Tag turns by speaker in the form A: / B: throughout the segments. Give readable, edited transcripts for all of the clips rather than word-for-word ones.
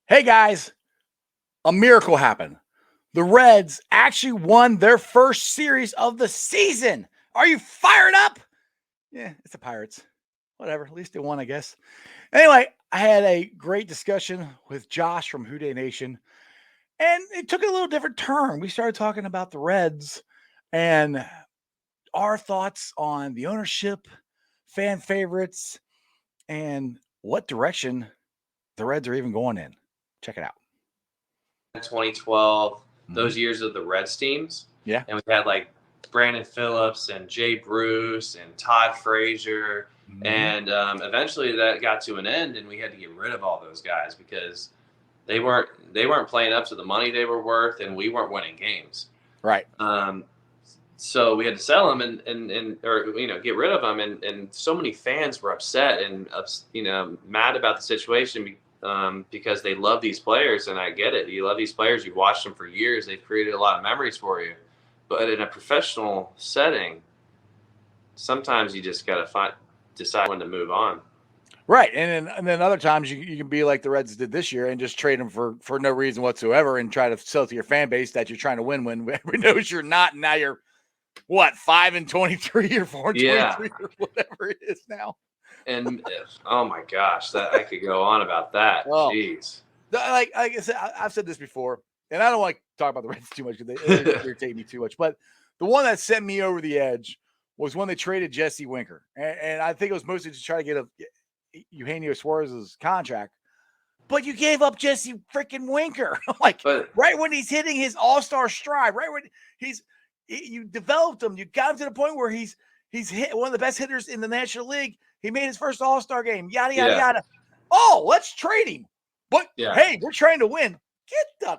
A: Hey guys, a miracle happened. The Reds actually won their first series of the season. Are you fired up? Yeah, it's the Pirates. Whatever, at least they won, I guess. Anyway, I had a great discussion with Josh from Houday Nation, and it took a little different turn. We started talking about the Reds and our thoughts on the ownership, fan favorites, and what direction the Reds are even going in. Check it out.
B: 2012,
A: Mhm.
B: those years of the Reds teams.
A: Yeah.
B: And we had like Brandon Phillips and Jay Bruce and Todd Frazier.
A: Mhm.
B: And eventually that got to an end, and we had to get rid of all those guys because they weren't playing up to the money they were worth, and we weren't winning games.
A: Right.
B: Um, so we had to sell them and or get rid of them, and so many fans were upset and mad about the situation because they love these players, and I get it. You love these players, you've watched them for years, they've created a lot of memories for you, but in a professional setting, sometimes you just got to decide when to move on.
A: Right. And then other times you can be like the Reds did this year and just trade them for no reason whatsoever and try to sell to your fan base that you're trying to win when everybody knows you're not. And now you're what, 5-23 or 4 and
B: Yeah.
A: 23 or whatever it is now.
B: And oh my gosh, that I could go on about that.
A: Oh,
B: Jeez.
A: like I said, I've said this before, and I don't like to talk about the Reds too much because they irritate me too much. But the one that sent me over the edge was when they traded Jesse Winker, and I think it was mostly to try to get Eugenio Suarez's contract. But you gave up Jesse freaking Winker, like
B: But
A: right when he's hitting his all-star stride, right when you developed him, you got him to the point where he's hit one of the best hitters in the National League. He made his first All-Star game, yada yada
B: yeah,
A: yada. Oh, let's trade him. But
B: yeah.
A: hey, we're trying to win. Get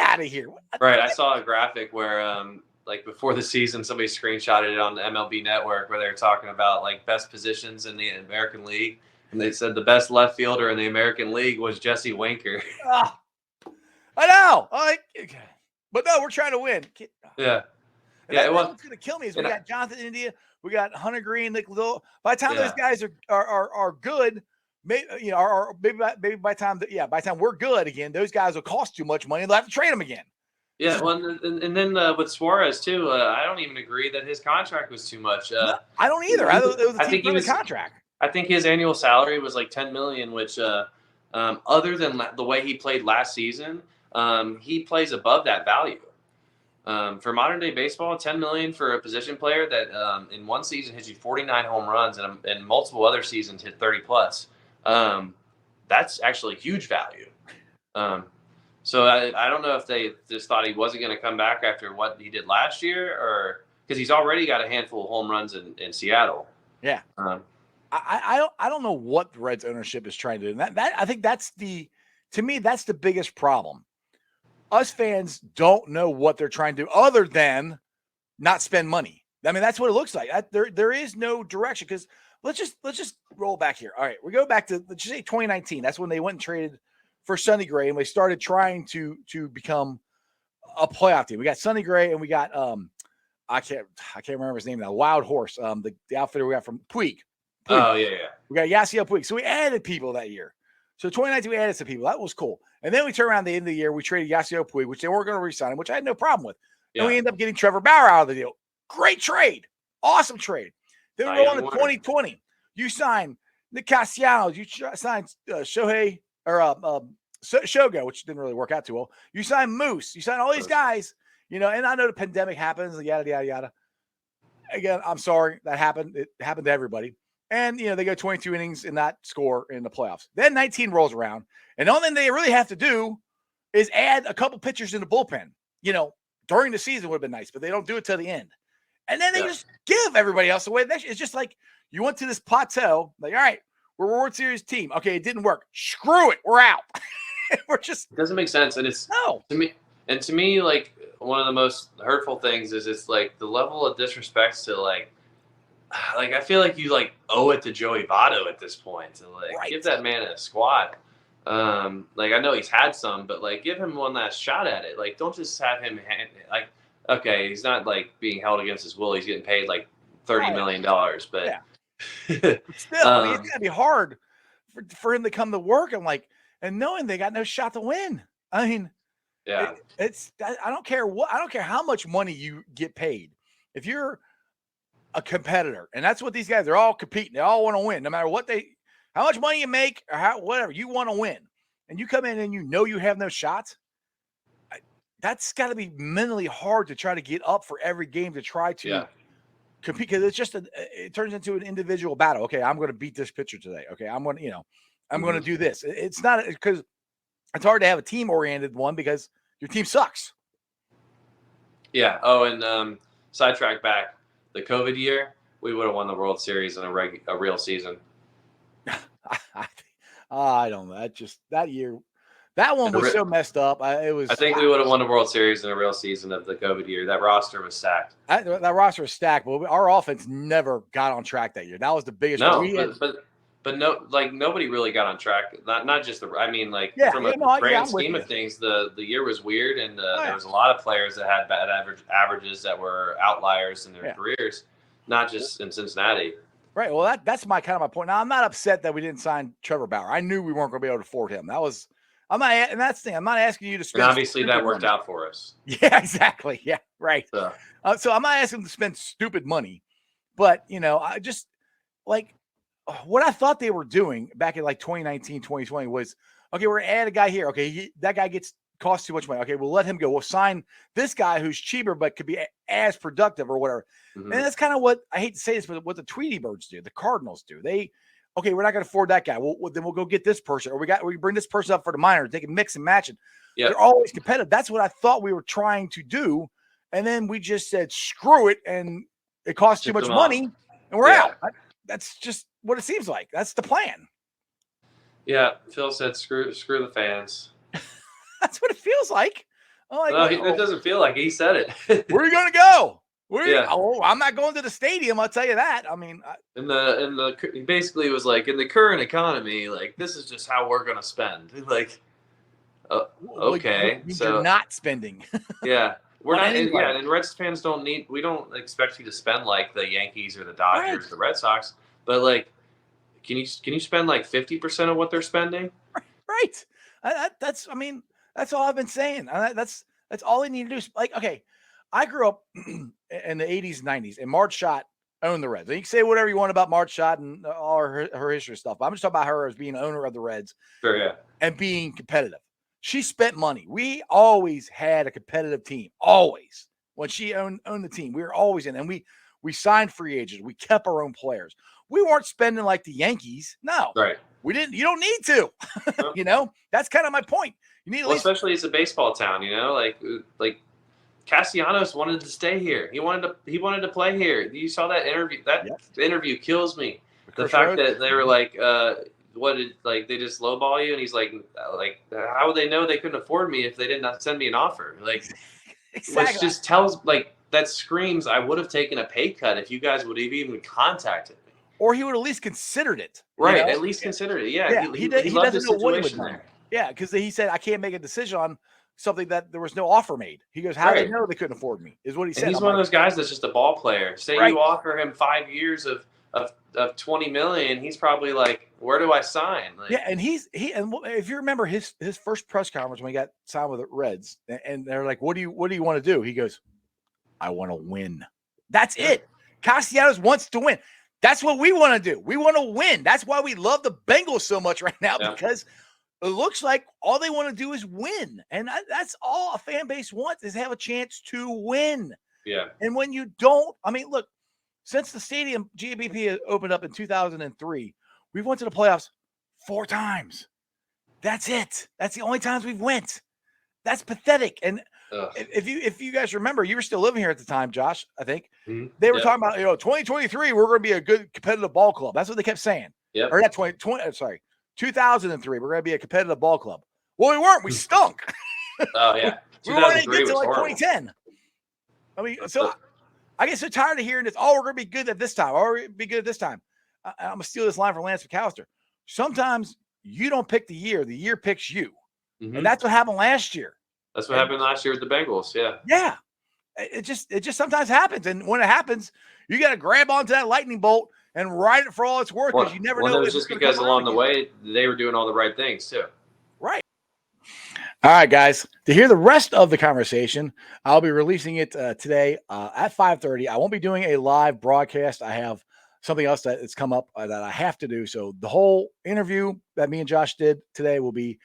A: out of here.
B: Right. I saw a graphic where, like before the season, somebody screenshotted it on the MLB Network where they were talking about like best positions in the American League, and they said the best left fielder in the American League was Jesse Winker.
A: Ah, I know. But no, we're trying to win.
B: Yeah,
A: And
B: yeah. It
A: that's
B: was.
A: what's going to kill me is we
B: And
A: got Jonathan India, we got Hunter Green, Nick Little. By the time those
B: yeah,
A: guys are good, maybe maybe by the time by the time we're good again, those guys will cost too much money. They'll have to trade them again.
B: yeah. Well, and then with Suarez too, I don't even agree that his contract was too much.
A: No, I don't either. It was a
B: I
A: team
B: think he
A: friendly
B: was.
A: contract.
B: I think his annual salary was like 10 million, which, other than the way he played last season, he plays above that value. For modern day baseball, 10 million for a position player that in one season hits you 49 home runs and multiple other seasons hit 30 plus. That's actually huge value. Um, so I don't know if they just thought he wasn't going to come back after what he did last year, or because he's already got a handful of home runs in Seattle.
A: Yeah. I don't know what the Reds ownership is trying to do. That I think to me that's the biggest problem. Us fans don't know what they're trying to do other than not spend money. I mean, that's what it looks like. There is no direction because let's just roll back here. All right, we go back to let's just say 2019. That's when they went and traded for Sonny Gray and they started trying to become a playoff team. We got Sonny Gray and we got I can't remember his name now. Wild Horse, the outfitter we got from Puig.
B: Oh yeah, yeah.
A: We got Yasiel Puig. So we added people that year. So 2019, we added some people. That was cool. And then we turned around the end of the year, we traded Yasiel Puig, which they weren't going to re-sign him, which I had no problem with.
B: Yeah.
A: And we ended up getting Trevor Bauer out of the deal. Great trade. Awesome trade. Then we go on to 2020. You signed Nick Castellanos. You signed Shohei or Shogo, which didn't really work out too well. You signed Moose. You signed all these guys, and I know the pandemic happens, yada, yada, yada. Again, I'm sorry that happened. It happened to everybody. And, they go 22 innings and not score in the playoffs. Then 19 rolls around. And the only thing they really have to do is add a couple pitchers in the bullpen. During the season would have been nice, but they don't do it till the end. And then they just give everybody else away. It's just like you went to this plateau. Like, all right, we're a World Series team. Okay, it didn't work. Screw it. We're out. We're just.
B: It doesn't make sense. And it's to me, like one of the most hurtful things is it's like the level of disrespect to like I feel like you like owe it to Joey Votto at this point to give that man a squad. Like I know he's had some, but like give him one last shot at it. Like don't just have him okay, he's not like being held against his will. He's getting paid like $30 million, but
A: still, it's gotta be hard for him to come to work. I'm like, and knowing they got no shot to win. I mean,
B: Yeah.
A: I don't care how much money you get paid. If you're a competitor, and that's what these guys, they're all competing. They all want to win, no matter how much money you make or whatever, you want to win. And you come in and you have no shots. That's got to be mentally hard to try to get up for every game to try to compete, because it's just it turns into an individual battle. Okay, I'm going to beat this pitcher today. Okay, I'm going to, I'm going to do this. It's not, because it's hard to have a team-oriented one because your team sucks.
B: Yeah. Oh, and sidetrack back, the COVID year, we would have won the World Series in a real season.
A: I don't know. That year, that one was so messed up. I
B: think we would have won the World Series in a real season of the COVID year. That roster was stacked.
A: That roster was stacked, but our offense never got on track that year. That was the biggest.
B: No, but no, like nobody really got on track. Not just from a grand scheme of things, the year was weird, and there was a lot of players that had bad averages that were outliers in their careers, not just in Cincinnati.
A: Right. Well, that's my point. Now, I'm not upset that we didn't sign Trevor Bauer. I knew we weren't going to be able to afford him. I'm not asking you to spend.
B: And obviously, that worked out for us.
A: Yeah, exactly. Yeah, right. So I'm not asking them to spend stupid money, but I just like what I thought they were doing back in like 2019, 2020 was, okay, we're gonna add a guy here. Okay, that guy costs too much money. Okay, we'll let him go. We'll sign this guy who's cheaper but could be as productive or whatever. Mm-hmm. And that's kind of what, I hate to say this, but what the Tweety Birds do, the Cardinals do. Okay, we're not going to afford that guy. Then we'll go get this person, or we bring this person up for the minor. They can mix and match it. Yep. They're always competitive. That's what I thought we were trying to do, and then we just said screw it, and it costs too much money, and we're out. That's just what it seems like. That's the plan.
B: Yeah, Phil said screw the fans.
A: That's what it feels like.
B: It doesn't feel like he said it.
A: Where are you going to go? I'm not going to the stadium. I'll tell you that. I mean,
B: he basically was like, in the current economy, like this is just how we're going to spend. Like, okay,
A: so you're not spending.
B: Yeah, we're not. And Reds fans we don't expect you to spend like the Yankees or the Dodgers, or the Red Sox, but like, can you spend like 50% of what they're spending?
A: Right. That's all I've been saying. That's all they need to do. Like, okay, I grew up in the 80s and 90s, and Marge Schott owned the Reds. And you can say whatever you want about Marge Schott and all her history stuff, but I'm just talking about her as being owner of the Reds.
B: Sure, yeah.
A: And being competitive. She spent money. We always had a competitive team. Always. When she owned the team, we were always in. And we signed free agents. We kept our own players. We weren't spending like the Yankees. No.
B: Right.
A: We didn't. You don't need to. That's kind of my point. You need
B: especially as a baseball town, like Castellanos wanted to stay here. He wanted to play here. You saw that interview. That interview kills me. The fact that they were like, they just lowball you, and he's like, how would they know they couldn't afford me if they did not send me an offer? Like, exactly. Which just tells, that screams, I would have taken a pay cut if you guys would have even contacted me.
A: Or he would at least considered it.
B: Right, at least considered it. Yeah,
A: he loved the situation there. Yeah, because he said, I can't make a decision on something that there was no offer made. He goes, how do they know they couldn't afford me? Is what he said.
B: And he's one of those guys that's just a ball player. Say you offer him 5 years of $20 million, he's probably like, where do I sign?
A: And and if you remember his first press conference when he got signed with the Reds, and they're like, what do you want to do? He goes, I want to win. That's it. Castellanos wants to win. That's what we want to do. We want to win. That's why we love the Bengals so much right now, because it looks like all they want to do is win. And that's all a fan base wants, is have a chance to win.
B: Yeah.
A: And when you don't, look, since the stadium GABP opened up in 2003, we've went to the playoffs 4 times. That's it. That's the only times we've went. That's pathetic. And if you guys remember, you were still living here at the time, Josh, I think. Mm-hmm. They were talking about, 2023, we're going to be a good competitive ball club. That's what they kept saying.
B: Yeah.
A: Or not 2003, we're going to be a competitive ball club. Well, we weren't. We stunk.
B: Oh, yeah.
A: We weren't even get to 2010. So I get so tired of hearing this. Oh, we're going to be good at this time. Oh, we're going to be good at this time. I'm going to steal this line from Lance McAllister. Sometimes you don't pick the year picks you. Mm-hmm. And that's what happened last year.
B: That's what happened last year with the Bengals. Yeah.
A: Yeah. It just sometimes happens. And when it happens, you got to grab onto that lightning bolt and ride it for all it's worth, because you never know.
B: It was just because along the way they were doing all the right things too.
A: All right, guys. To hear the rest of the conversation, I'll be releasing it today at 5:30. I won't be doing a live broadcast. I have something else that has come up that I have to do. So the whole interview that me and Josh did today will be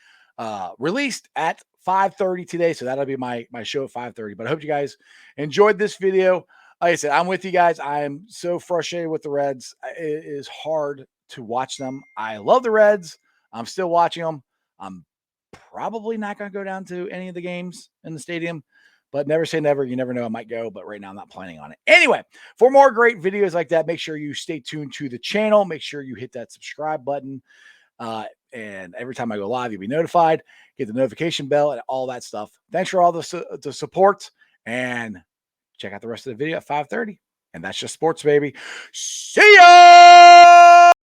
A: released at 5:30 today. So that'll be my show at 5:30. But I hope you guys enjoyed this video. Like I said, I'm with you guys. I am so frustrated with the Reds. It is hard to watch them. I love the Reds. I'm still watching them. I'm probably not going to go down to any of the games in the stadium, but never say never. You never know. I might go, but right now I'm not planning on it. Anyway, for more great videos like that, make sure you stay tuned to the channel. Make sure you hit that subscribe button. And every time I go live, you'll be notified. Get the notification bell and all that stuff. Thanks for all the support, and check out the rest of the video at 5:30. And that's just sports, baby. See ya!